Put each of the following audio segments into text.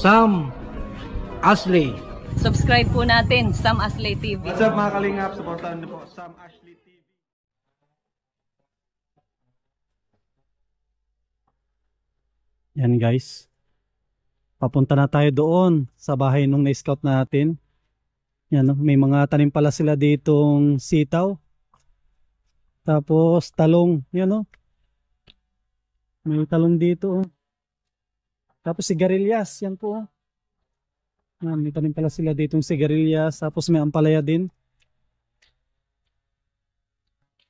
Sam Ashley. Subscribe po natin, Sam Ashley TV. What's up mga kalingap? Supportahan niyo po Sam Ashley TV. Yan guys. Papunta na tayo doon sa bahay nung na-scout natin. Yan, no? May mga tanim pala sila ditong sitaw. Tapos talong. Yan no? May talong dito. Oh. Tapos sigarilyas. Yan po. Oh. Yan, may tanim pala sila ditong sigarilyas. Tapos may ampalaya din.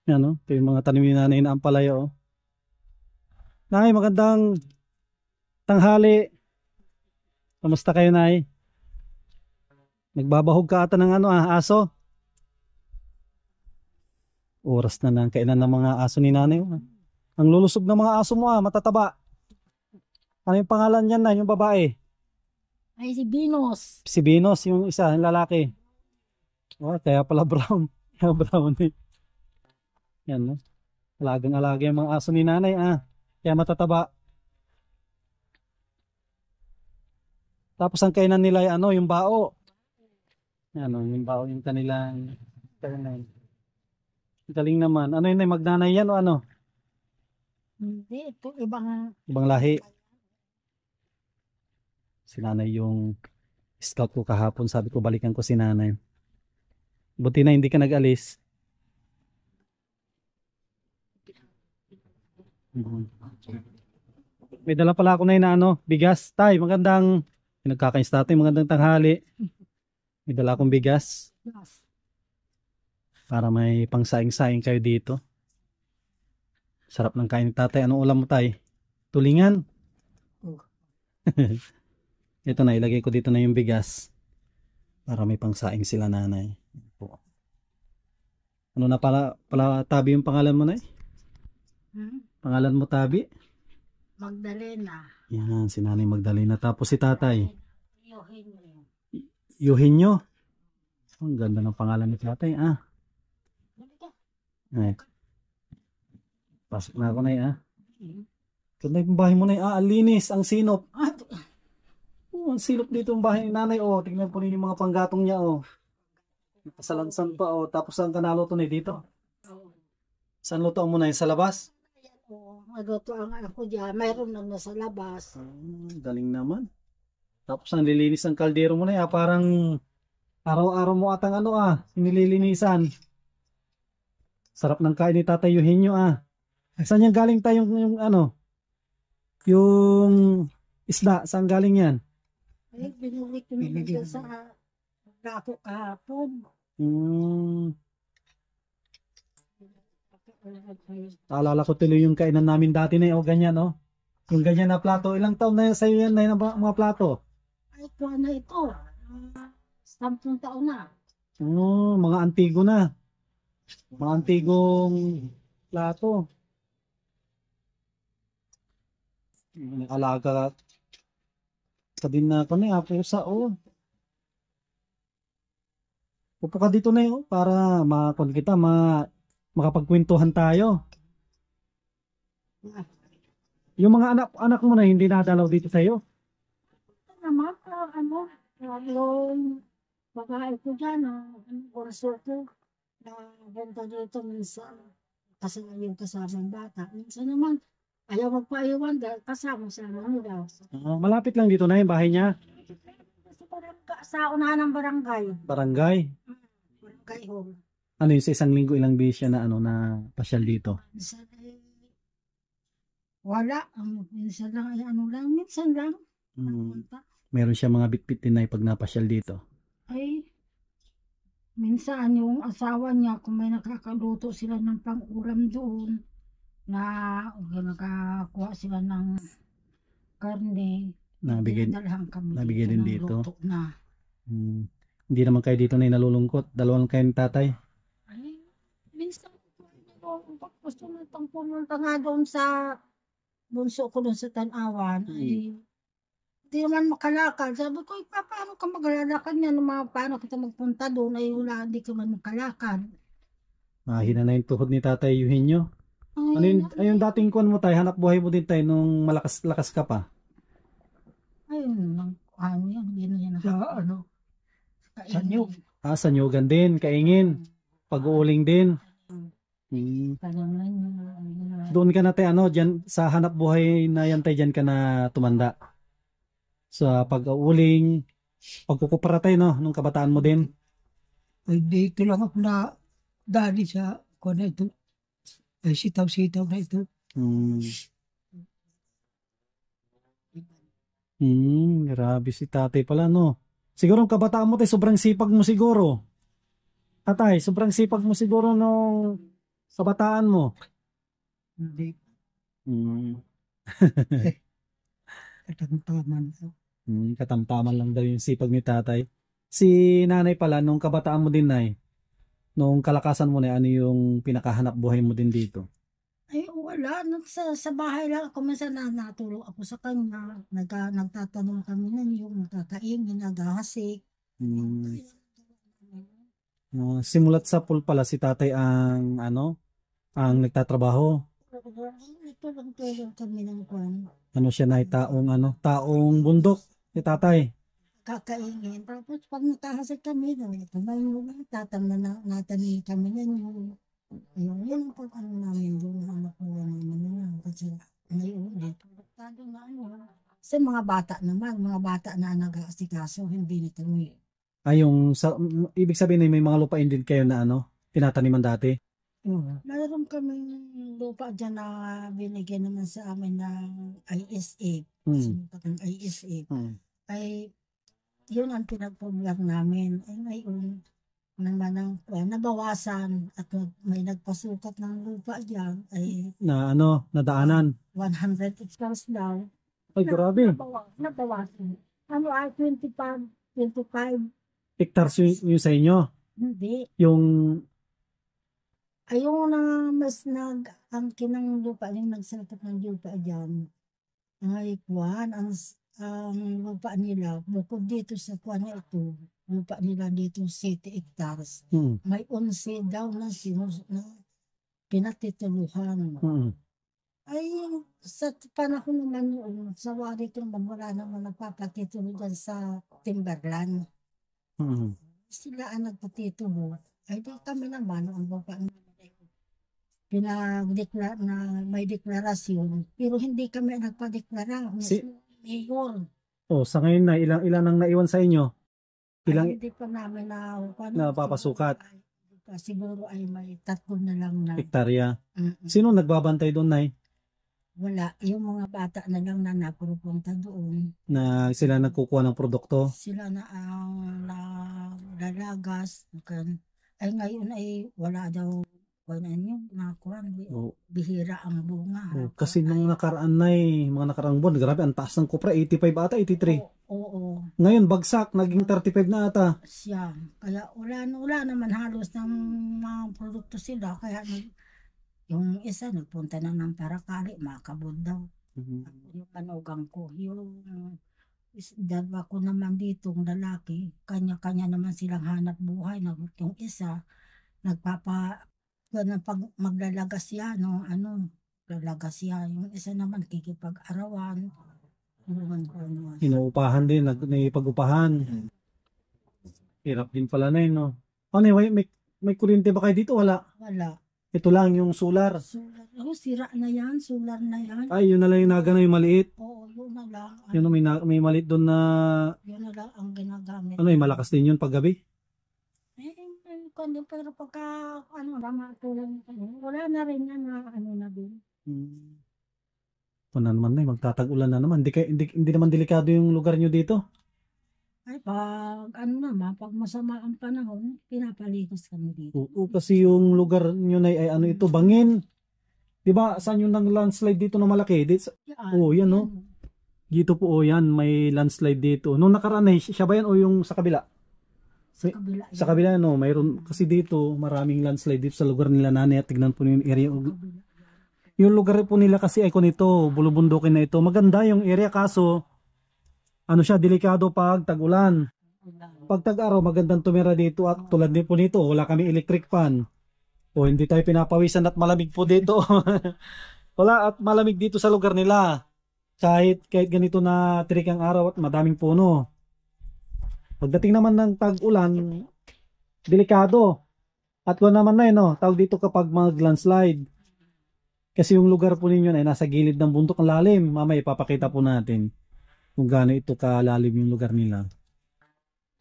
Yan no? Ito yung mga tanim ni nanay na ampalaya. Oh. Nay, magandang tanghali. Kamusta kayo, Nay? Nagbabahog ka ata ng aso? Oras na ng kainan ng mga aso ni nanay. Ang lulusog ng mga aso mo matataba. Ano yung pangalan niyan na, yung babae? Ay, si Binos. Si Binos, yung isa, yung lalaki. Oh, kaya pala brown. Kaya brown eh. Yan, no? Alagang-alaga yung mga aso ni nanay, Kaya matataba. Tapos ang kainan nila ay yung bao. Yung bao yung kanilang kainan. Galing naman. Ano yun, magnanay yan o ano? Hindi, ito ibang lahi. Si nanay yung scout ko kahapon. Sabi ko balikan ko si nanay. Buti na hindi ka nag-alis. May dala pala ako na bigas. Tay, magandang nagkakainis natin, magandang tanghali. May dala akong bigas. Para may pangsaing-saing kayo dito. Sarap ng kain ni tatay. Anong ulam mo, tay? Tulingan. Ito na, ilagay ko dito na yung bigas. Para may pangsaing sila nanay. Ano na pala Tabi yung pangalan mo, nay? Pangalan mo, Tabi? Magdalena. Yan, si nanay Magdalena. Tapos si tatay? Eugenio. Eugenio? Ang ganda ng pangalan ni tatay, Ay. Pasok na ako, nay, Ganda yung bahay mo, nay, ang linis, ang sinop. Ang silop dito ang bahay ni nanay, tingnan po ninyo yung mga panggatong niya, Nakasalansan pa, Tapos ang kanalo to dito. Saan luto mo na sa labas? Maluto ang ako dyan. Mayroon na nasa labas. Galing naman. Tapos ang lilinis ng kaldero mo na parang araw-araw mo atang sinililinisan. Sarap ng kain ni Tatay Eugenio Saan yan galing tayo yung isda? Saan galing yan? Ay, binili ko nito sa gato kahapon. Alala ko tuloy yung kainan namin dati na ganyan yung ganyan na plato. Ilang taon na sa'yo yan na mga plato? Ay, kuha na ito. 10 taon na. Mga antigo na. Mga antigong plato. Alaga. Sabihin na ako na pusa Upo ka dito na para makapagkwentuhan tayo. Yung mga anak mo na hindi nadalaw dito sa'yo? Naman, yung babae ko dyan, kurso ko, na benta dito minsan, kasi yung kasamang bata. Minsan naman, ayaw magpaiwan dahil kasama-sama nila. Malapit lang dito na yung bahay niya? Sa unahan ng barangay. Barangay? Barangay home. Ano yung sa isang linggo ilang beses siya na na pasyal dito? Wala. Minsan lang minsan lang. Meron siya mga bitbit din na pag napasyal dito? Ay, minsan yung asawa niya, kung may nakakaluto sila ng pang-ulam doon, na nakakuha sila ng karne, nabigay din dito. Na. Hindi naman kayo dito na nalulungkot? Dalawang kayo ni tatay? Ay, minsan gusto mo itong pumunta nga doon sa bunso ko doon sa Tanawan. Ay, hindi naman makalakad. Sabi ko, paano ka maglalakad niya? Paano kita magpunta doon? Ay, wala, hindi ka man makalakad. Mahina na yung tuhod ni Tatay Eugenio. Ano yung dating kuwan mo tayo? Hanap buhay mo din tayo nung malakas-lakas ka pa? Ayun, ano yan. Sa ano? Sa nyug. Sa Nyugan din, Kaingin. Pag-uuling din. Hmm. Doon ka na tayo, dyan, sa hanap buhay na yan tayo, dyan ka na tumanda. Sa pag-uuling, pagkukupara tayo, no? Nung kabataan mo din. Ay, dito lang ako na dali sa kung na ito. Ay, sitaw-sitaw na ito. Grabe si tatay pala, no? Siguro ang kabataan mo tayo, sobrang sipag mo siguro. Tatay, sobrang sipag mo siguro nung kabataan mo. Hindi. Katamtaman. Katamtaman lang daw yung sipag ni tatay. Si nanay pala, nung kabataan mo din, nay, nung kalakasan mo na, ano yung pinakahanap buhay mo din dito? Ay, wala. Sa bahay lang ako. Minsan natulog ako sa kanya. Nagtatanong kami na yung nagkakaingin, naghahasik. Simulat sa pool pala si tatay ang ang nagtatrabaho. Ito lang tulong kami ng kwan. Ano siya na taong bundok si tatay. Kakaingin. Tapos pag nakahasik kami, tatanong kami na yung yun po namin doon anak ko naman yun. Kasi ngayon dito. Kasi mga bata na nag-aasikaso, hindi nito Ibig sabihin may mga lupain din kayo na tinataniman dati? Mayroon kaming lupa dyan na binigyan naman sa amin ng ISA. Ng ISA. Ay, yun ang pinagpumulak namin. Ay ngayon, naman nabawasan at may nagpasukat ng lupa dyan ay nadaanan 100 hectares daw. Ay grabe, Nabawasan. Ano ay 25 hectares yung sa inyo? Hindi. Yung Ayun na mas ang kinang lupa yung nagsakat ng lupa dyan ay kuwan ang lupa nila bukod dito sa kuwan na ito, lupa nila dito 7 hectares. May 11 daw na pinatituluhan. Ay, sa panahon naman yun, sa wari ko naman wala naman nagpapatitulo dyan sa timberland. Sila ang nagpatitulo. Ay, di kami naman ang lupa na may deklarasyon, pero hindi kami nagpa-deklara. Mayor. Sa ngayon na ilan ang naiwan sa inyo? Ay, hindi pa namin napapasukat. Siguro ay may 3 na lang na hektarya. Sino nagbabantay doon, nay? Wala, yung mga bata na lang na napupunta doon. Na sila nagkukuha ng produkto? Sila na ang lalagas. Ay ngayon ay wala daw bihira ang bunga. Kasi nung nakaraan mga nakaraang buwan, grabe, ang taas ng kopra, 85 ata, 83. Oo. Ngayon, bagsak, naging 35 na ata. Siya. Kaya wala naman halos ng mga produkto sila. Kaya yung isa nagpunta na ng Paracali, makabod daw. Yung manugang ko, yung dalawa ko naman dito, lalaki, kanya-kanya naman silang hanap buhay. Yung isa, pag maglalagas siya, lalagas siya. Yung isa naman, kikipag-arawan. Inuupahan din, naipag-upahan. Hirap din pala na yun, no? May kuryente ba kayo dito? Wala. Ito lang, yung solar. Sira na yan, solar na yan. Ay, yun na lang yung nagana, yung maliit. Oo, yun na lang. Yun, may maliit doon na... Yun na lang ang ginagamit. Malakas din yun pag gabi? Pero pagka, wala na rin na din. Naman na, magtatag-ulan na naman. Hindi naman delikado yung lugar nyo dito? Ay, pag masama ang panahon, pinapalikas kami dito. Oo, kasi yung lugar nyo na ay ito, bangin. Diba, saan yung landslide dito na malaki? Yan, no? Dito po, yan, may landslide dito. Nung nakaraan siya ba yan o yung sa kabila? Sa kabila, no, mayroon kasi dito maraming landslide dito sa lugar nila, nanay, at tignan po yung area. Yung lugar po nila kasi ay nito, bulubundukin na ito. Maganda yung area, kaso siya, delikado pag tag-ulan. Pag tag-araw, magandang tumira dito, at tulad din po nito, wala kami electric fan. Hindi tayo pinapawisan at malamig po dito. Wala, at malamig dito sa lugar nila. Kahit ganito na trikang araw at madaming puno. Pagdating naman ng tag-ulan, delikado. At kung naman na no, tawag dito kapag mag-landslide. Kasi yung lugar po ninyo ay nasa gilid ng bundok ang lalim. Mamaya ipapakita po natin kung gaano ito kalalim yung lugar nila.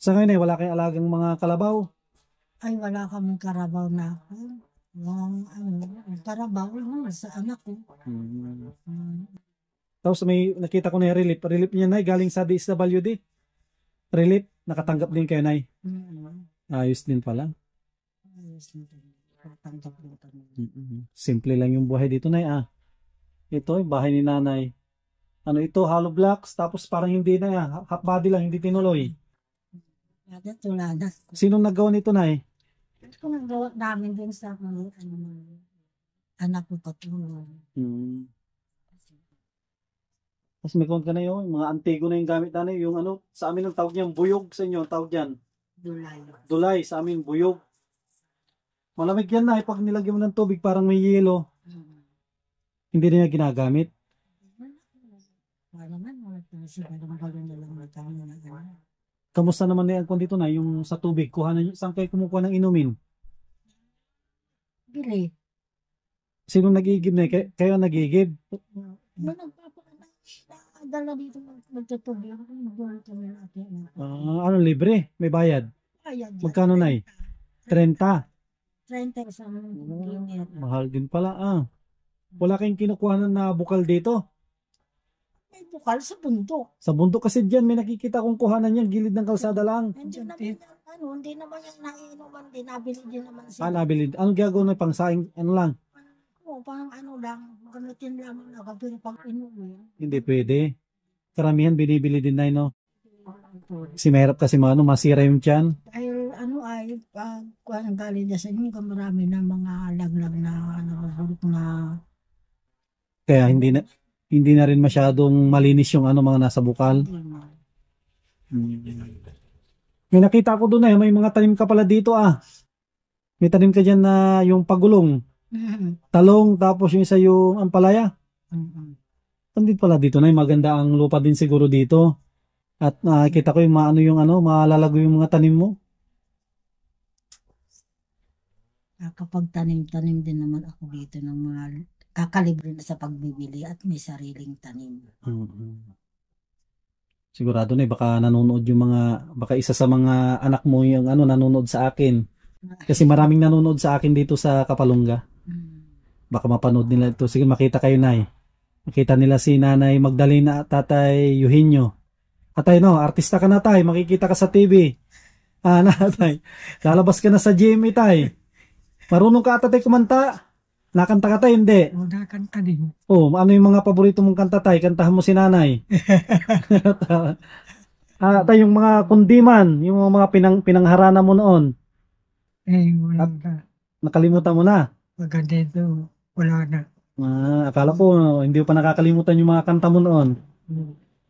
Sa ngayon ay wala kayong alagang mga kalabaw. Ay, wala kaming karabaw na ako. Walang ang karabaw naman sa anak ko. Tapos may nakita ko na yung relief. Relief niya na galing sa DSWD. Relief, nakatanggap din kayo na. Ayos din pala. Simple lang yung buhay dito na Ito bahay ni nanay. Ano ito, hollow blocks, tapos parang hindi na half body lang, hindi tinuloy. Ada tulada. Sinong naggawa nito na Kung nagawa namin din sa anak ko katulong. Tapos may count ka na yun, mga antigo na yung gamit na yung ano, sa amin ang tawag niyan, buyog sa inyo, ang tawag niyan. Dulay. Dulay, sa amin, buyog. Malamig yan na, pag nilagyan mo ng tubig, parang may yelo. Hindi na niya ginagamit. Wala naman, wala na siya. Magagawin na lang ng kami na gano'n. Kamusta naman na yan dito na, yung sa tubig, kuhanan, saan kayo kumukuha ng inumin? Bili. Sino nag-iigib na? Kayo nag-iigib? Dala dito magtutubig. Magdala kami natin. Ano, libre? May bayad? Ayan. Magkano na 30. 30 sa ginit. Mahal din pala Wala kayong kinukuha na bukal dito? May bukal sa bundok. Sa bundok kasi dyan, may nakikita kong kuhanan yan, gilid ng kalsada lang. Hindi naman yung, hindi naman yung naiinuman din. Nabili din naman sila. Nabili. Anong gagawin na pangsaing, ano lang? Parang lang. Gamitin lang na kapag pag-inumin. Hindi pwede. Karamihan binibili din na Si mahirap kasi masira yung tiyan. Dahil kung ang galing niya sa inyo, marami ng mga laglag na na Kaya hindi na rin masyadong malinis yung mga nasa bukal. May nakita ko doon may mga tanim ka pala dito May tanim ka dyan na yung pagulong. Talong, tapos yung isa yung ampalaya. Andito pala dito maganda ang lupa din siguro dito. At nakikita ko yung malalago yung mga tanim mo. Kapag tanim-tanim din naman ako dito ng mga kakalibre na sa pagbibili at may sariling tanim. Sigurado baka nanonood yung baka isa sa mga anak mo yung nanonood sa akin. Kasi maraming nanonood sa akin dito sa Kapalungga. Baka mapanood nila ito. Sige, makita kayo Makita nila si Nanay Magdalena at Tatay Eugenio. Atay artista ka na tay, makikita ka sa TV. Natay, lalabas ka na sa GMA tay. Marunong ka tatay kumanta? Nakanta ka tay, hindi? Nakanta din. Ano yung mga paborito mong kanta tay? Kantahan mo si Nanay. Tay, yung mga kundiman, yung mga pinangharana mo noon. Wala na. Nakalimutan mo na? Maganda ito. Wala na. Akala ko, hindi pa nakakalimutan yung mga kanta mo noon.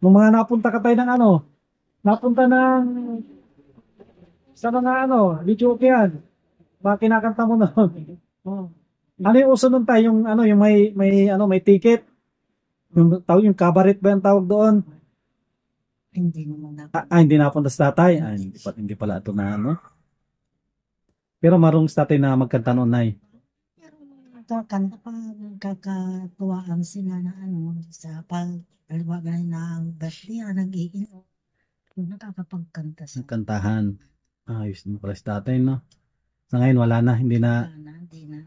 Nung mga napunta ka tayo ng napunta ng sa mga video yan. Mga kinakanta mo noon. Ano yung uso nun tayo? Yung may ticket? Yung cabaret ba yung tawag doon? Hindi naman ako. Hindi napunta sa tatay? Hindi pala ito na Pero marunong sa tatay na magkanta noon na Kanta pa nagkakatuwaan sila na sa pagkaliwagan ng birthday nag-iinom. Nakakapagkanta sa kantahan. Ayos din pala sa tatay, no? Sa ngayon, wala na. Hindi na. Hindi na.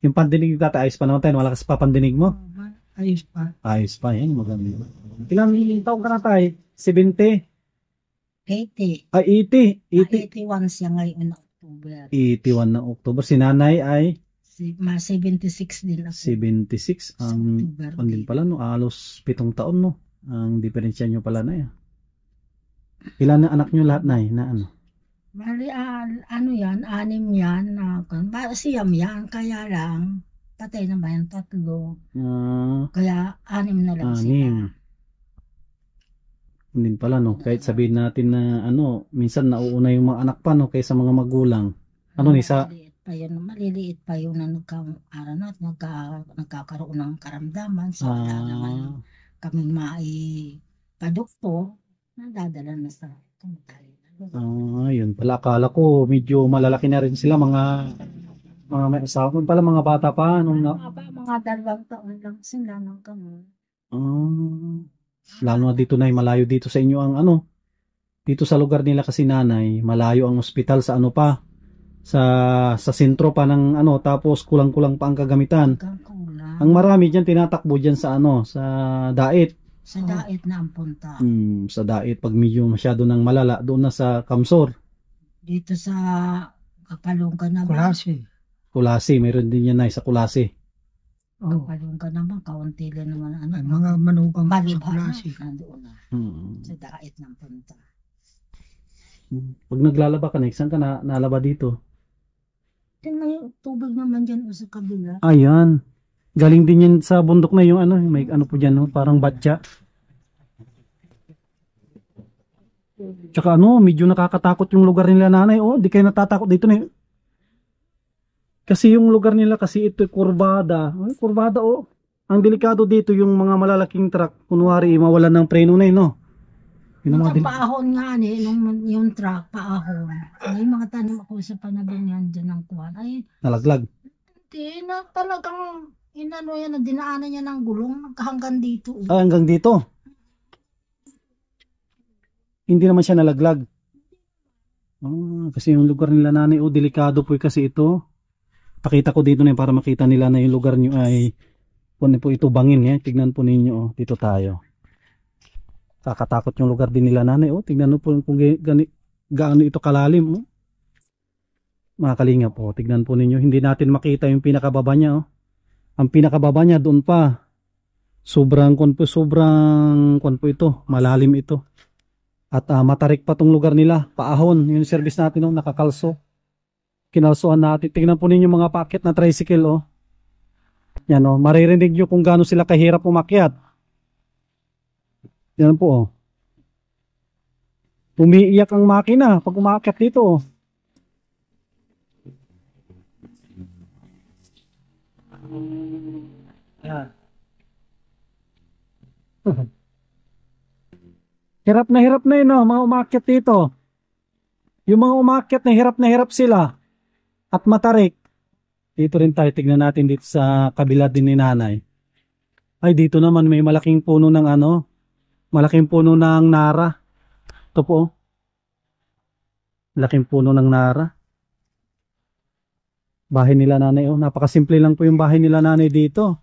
Yung pandinig yung tatay, ayos pa naman tayo. Wala kasi pa pandinig mo? Ayos pa. Ayos pa, yan. Maganda. Ilang taong ka na tayo? 70? 80. 80. 81 siya ngayon na October. 81 na October. Si nanay ay? 76 din ako. 76. Ang din pala, no? Alos 7 taon, no? Ang diferensya nyo pala na yan. Ilan na anak nyo lahat na Bali, yan, 6 yan. Siyam yan, kaya lang, patay na ba yan, 3. Kaya 6 na lang sila. Hindi pala, no? Kahit sabihin natin na, minsan nauuna yung mga anak pa, no? Kaysa mga magulang. Maliliit pa yung na nagkakaroon ng karamdaman. So, wala naman kaming maipadukto. nadadala na sa tumatay. Ah, yun pala. Akala ko medyo malalaki na rin sila, mga may asawa. Kung pala mga bata pa. Nung na, Mga 2 taon lang sila ng kamo. ah, lalo na dito na malayo dito sa inyo ang ano. Dito sa lugar nila kasi nanay, malayo ang ospital sa ano pa. Sa sentro pa ng ano, tapos kulang-kulang pa ang kagamitan. Ang marami diyan tinatakbo diyan sa ano, sa Dait. Sa Dait na ang punta. Sa Dait pag medyo masyado nang malala, doon na sa Kamsor. Dito sa Kapalungka naman. Kulasi, mayroon din yan sa Kulasi. Kapalungka naman, kaunti lang naman. Ay, mga manugang sa Balibha na, klase. nandoon na. Sa Dait ng punta. Pag naglalaba ka, saan ka nalaba dito? May tubig naman dyan o sa kabila. Ayan. Galing din yan sa bundok na yung ano, may ano po dyan, no? Parang batya. Tsaka ano, medyo nakakatakot yung lugar nila nanay. Oh, di kayo natatakot dito na. Kasi yung lugar nila kasi ito kurbada. Ay, kurbada oh. Ang delikado dito yung mga malalaking truck. Kunwari, mawalan ng preno na no. Yun ang mga Paahon nga yung truck, paahon. May mga tanim ako sa panabingan dyan ng kuwan. Ay, nalaglag. hindi na talagang inano yan, na dinaanan niya ng gulong hanggang dito. Ah, hanggang dito. Hindi naman siya nalaglag. Ah, kasi yung lugar nila nanay, oh, delikado po kasi ito. Pakita ko dito na para makita nila na yung lugar nyo ay po ito bangin. Tignan po ninyo, oh, dito tayo. Kakatakot yung lugar din nila nanay. Oh, tignan mo po kung gaano ito kalalim. Oh. Mga kalinga po, tignan po ninyo. Hindi natin makita yung pinakababa niya. Oh. Ang pinakababa niya doon pa. Sobrang kon po ito. Malalim ito. At matarik pa tong lugar nila. Paahon. Yung service natin, oh, nakakalso. Kinalsuhan natin. Tignan po ninyo mga packet na tricycle. Oh. Yan, oh. Maririnig nyo kung gaano sila kahirap umakyat. Yan po, oh. Umiiyak ang makina pag umakyat dito, oh. Yan. Hirap na yun, oh, mga umakyat dito. Yung mga umakyat na hirap sila. At matarik. Dito rin tayo, tignan natin dito sa kabila din ni nanay. Ay, dito naman may malaking puno ng ano. Malaking puno ng nara. Ito po. Malaking puno ng nara. Bahay nila nanay. Oh. Napakasimple lang po yung bahay nila nanay dito.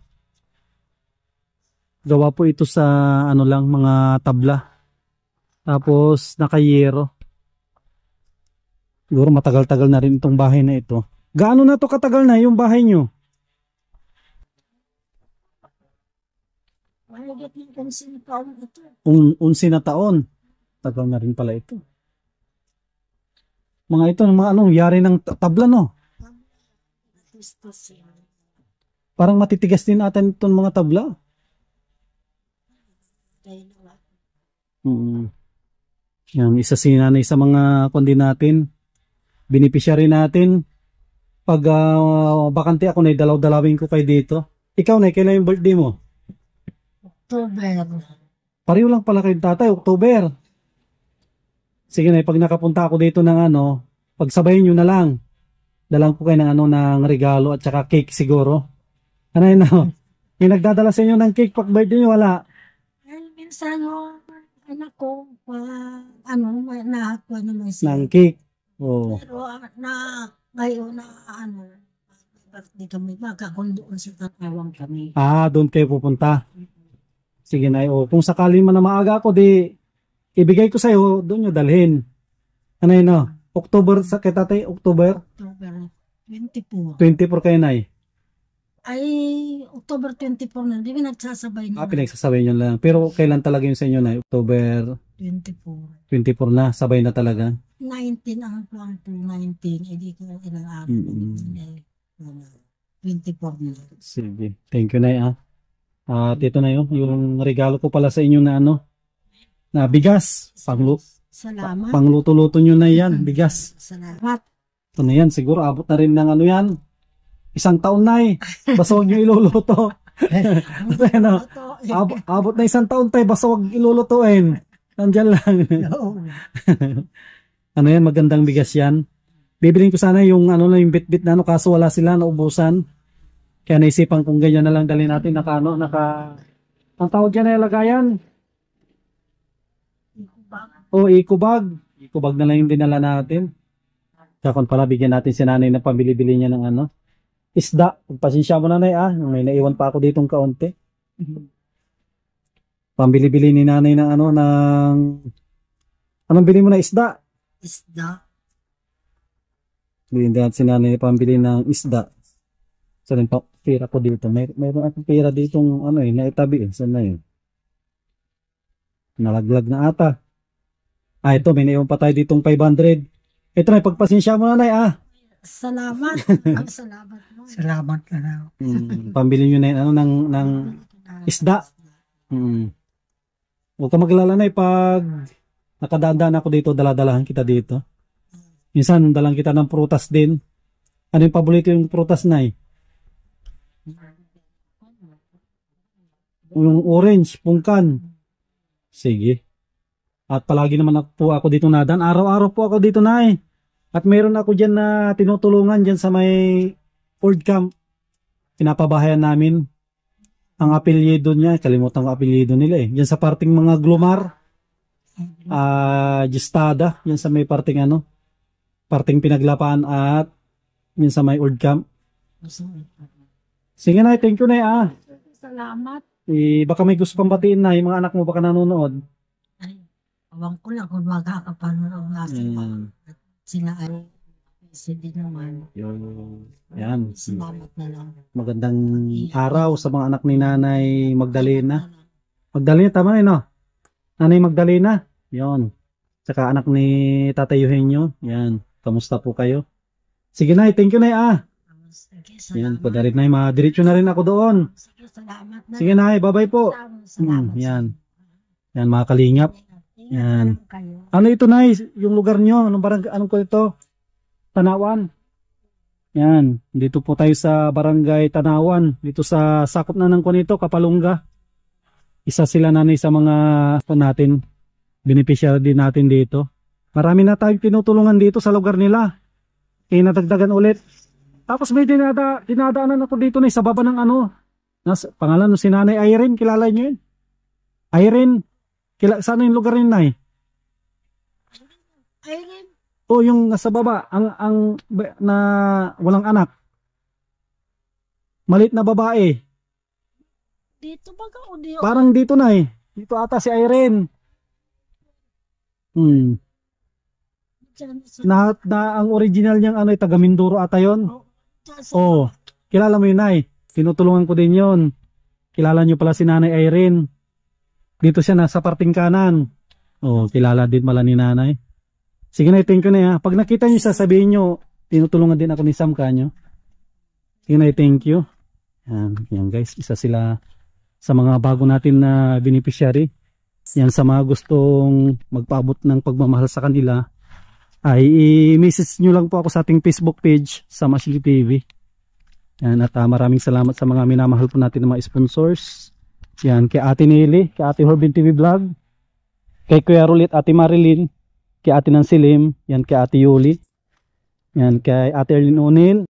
Gawa po ito sa ano lang, mga tabla. Tapos nakayero. Siguro matagal-tagal na rin itong bahay na ito. Gaano na to katagal na yung bahay nyo? Mahigit ng 11 taon ito. 11 na taon. Tagal na rin pala ito. Mga ito, mga anong yari ng tabla, no? Parang matitigas din natin itong mga tabla. Yan, isa si nanay sa mga kundi natin. Beneficiary natin. Pag bakante ako na dalaw-dalawin ko kayo dito. Ikaw na, kailan yung birthday mo? October. Pareho lang pala kayo tatay, October. Sige na, pag nakapunta ako dito ng ano, pagsabayin nyo na lang. Dalang ko kayo ng ano, ng regalo at saka cake siguro. Ano yun na? May nagdadala sa inyo ng cake pag birthday nyo, wala? Ay, minsan yung anak ko, nakakuha naman siya. Ng cake. Oh. Pero ngayon na birthday kami, magkakundoon sa tatawang kami. Ah, doon kayo pupunta. Sige na, oh. Kung sakali man na maaga ako, di ibigay ko sa'yo, doon nyo dalhin. Ano yun, no? October, sa kay tatay, October? October 24. 24 kayo na eh. Ay, October 24 na, di ba nagsasabay na? Pinagsasabay nyo lang. Pero kailan talaga yun sa inyo na? October 24. 24 na, sabay na talaga. 19 ang plan to 19, hindi ko ilang araw. 24 na. Sige. Thank you, Nay. At ito na yung regalo ko pala sa inyo na ano, na bigas. Salamat. Pangluto-luto nyo na yan, bigas. Salamat. Ito na yan, siguro abot na rin ng ano yan. 1 taon na eh. Basta huwag nyo iluluto. Ano, abot na 1 taon tayo, basta huwag ilulutuin. Nandyan lang. Oo. Ano yan, magandang bigas yan. Bibilin ko sana yung ano na yung bit-bit na ano, kaso wala sila, naubusan. Kaya naisipan kung ganyan na lang dali natin, ang tawag dyan na lagayan. O, eco bag. Eco bag na lang yung dinala natin. Kaya kung pala, bigyan natin si nanay na pambili-bili niya ng ano. Isda. Pasensya mo nanay may naiwan pa ako ditong kaunti. Pambili-bili ni nanay ng ano, anong bili mo na isda? Isda. Hindi natin si nanay pambili ng isda. So, rin pa, pera ko dito. Mayroon akong pera ditong, naitabi Saan na yun? Nalaglag na ata. Ito, may naiwan pa tayo ditong 500. Ito na, pagpasensya mo nanay Salamat. Salamat mo. Salamat ka na. Pambili nyo na yun, ng isda. Huwag ka maglala na pag nakadaan ako dito, daladalahan kita dito. Minsan, dalang kita ng prutas din. Ano yung paborito yung prutas na Yung orange, pungkan. Sige. At palagi naman ako dito nadan. Araw-araw po ako dito At meron ako dyan na tinutulungan dyan sa may Ford Camp. Pinapabahayan namin. Ang apelyido niya, kalimutan ko apelyido nila Diyan sa parting mga Glomar. Gistada. Diyan sa may parting parting Pinaglapaan at yan sa may Ford Camp. Sige na, thank you na Salamat. Baka may gusto pang batiin na, yung mga anak mo baka nanonood. Awang ko lang kung makakapanood natin. Sila ay hindi naman. Yan. Salamat na lang. Magandang araw sa mga anak ni Nanay Magdalena. Magdalena, tama no? Nanay Magdalena. Yon. Tsaka anak ni Tatay Eugenio. Yan. Kamusta po kayo? Sige na, thank you na Sige, Yan, salamat. padarit na madiretso na rin ako doon. Sige, salamat na. Sige na, bye-bye po. Salamat. Yan. Yan, mga kalingap. Yan. Ingat kayo. Ano ito, Nay? Yung lugar nyo? Anong ko ito? Tanawan. Yan. Dito po tayo sa barangay Tanawan. Dito sa sakop na ng nito, Kapalungga. Isa sila nanay sa mga natin. Beneficiary din natin dito. Marami na tayong tinutulungan dito sa lugar nila. Kaya nadagdagan ulit. Tapos may dinadaanan ako dito na sa baba ng pangalan no si Nanay Irene. Kilala nyo yun? Irene. Saan yung lugar yun, Nay? Ayun, O yung nasa baba, ang na walang anak. Malit na babae. dito baga o di Parang dito na Dito ata si Irene. dyan Na ang original niyang taga Mindoro ata yon. Oh, kilala mo yun, Nay. Tinutulungan ko din yon. Kilala niyo pala si Nanay Irene. Dito siya nasa parting kanan. Oh, kilala din pala ni Nanay. Sige na, thank you na Pag nakita niyo sasabihin niyo, tinutulungan din ako ni Sam kanyo. Sige na, thank you. Yan guys, isa sila sa mga bago natin na beneficiary. Yan sa mga gustong magpaabot ng pagmamahal sa kanila, ay i-message nyo lang po ako sa ating Facebook page, Sam Ashley TV. Yan, at maraming salamat sa mga minamahal po natin ng mga sponsors. Yan, kay Ate Nelly, kay Ate Horbin TV Vlog, kay Kuya Rulit, Ate Marilyn, kay Ate Nancy Lim, yan kay Ate Yuli, yan kay Ate Erlyn O'Neil,